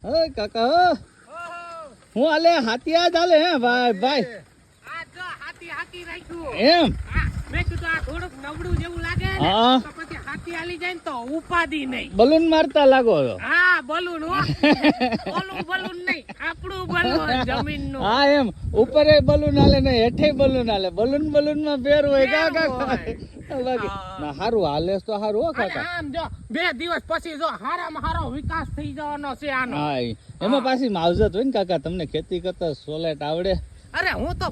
હે કાકા હું આલે હાથિયા ચાલે હે ભાઈ ભાઈ આ જો હાથી રાખ્યું એમ મેં કીધું આ થોડુંક નબળું જેવું લાગે ને હા તો પછી હાથી આલી જાય ને તો ઉપાધી નહીં. બલૂન મારતા લાગો છો. હા બલૂન હો ઓલું બલૂન નહીં આપણું બલૂન જમીનનું. હા એમ ઉપરે બલૂન હાલે ને હેઠે બલૂન હાલે બલૂન માં ફેર હોય કાકા બાકી ના હારું હાલે તો હારું હો કાકા. આમ જો 2 દિવસ પછી જો હારામાં હારો વિકાસ થઈ જવાનો છે આનો. હા એમાં પાછી માવજત હોય ને કાકા તમને ખેતી કરતા સોલેટ આવડે. અરે હું તો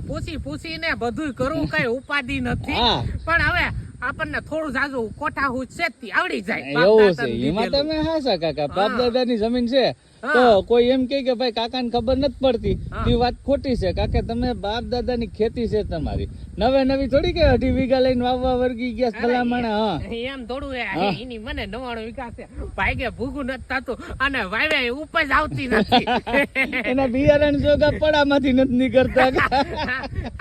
પૂછીને બધું કરું કઈ ઉપાધિ નથી હા. પણ હવે આપણને થોડું જાજુ કોઠા હું છેતી આવડી જાય. એવું છે એમાં તમે હાસા કાકા બાપ દાદા ની જમીન છે તો કોઈ એમ કે ભાઈ કાકા ને ખબર નથી પડતી તે વાત ખોટી છે. કાકા તમે બાપ દાદા ની ખેતી છે તમારી નવી થોડી કે 2.5 વીઘા લઈને વાવવા વર્ગી ગયા ભલામણ. હા એમ થોડું એની મને 99 વિકાસ છે ભાઈ કે ભૂગું નથી થતું અને વાવે ઉપજ આવતી નથી. એના બિયારણ જોગા પડામાંથી નથી નીકળતા.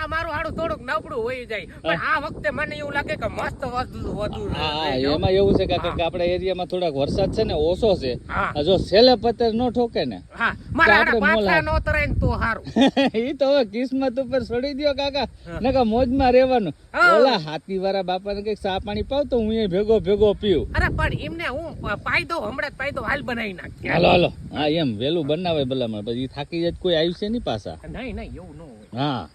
આ મારું હાડું થોડુંક નબળું હોય જાય પણ આ વખતે મને એવું લાગે કે મસ્ત વધુ. હા એમાં એવું છે કાકા કે આપણા એરિયામાં થોડાક વરસાદ છે ને ઓછો છે. જો છેલ્લે પત્તર નો ઠોકે ને મારા પાછા નો તરાય ને તો સારું. ઈ તો હવે કિસ્મત ઉપર છોડી દયો કાકા નકા મોજમાં રહેવાનું. ઓલા હાથી વાળા બાપાને કઈક ચા પાણી પાવ તો હું એ ભેગો પીવું. અરે પણ એમને હું પાયદો હમણાં જ પાયદો હાલ બનાવી નાખી. હાલો હા એમ વેલું બનાવે ભલામણ પછી થાકી જાય કોઈ આવ્યું છે નહીં પાછા. નહીં એવું ન હોય. હા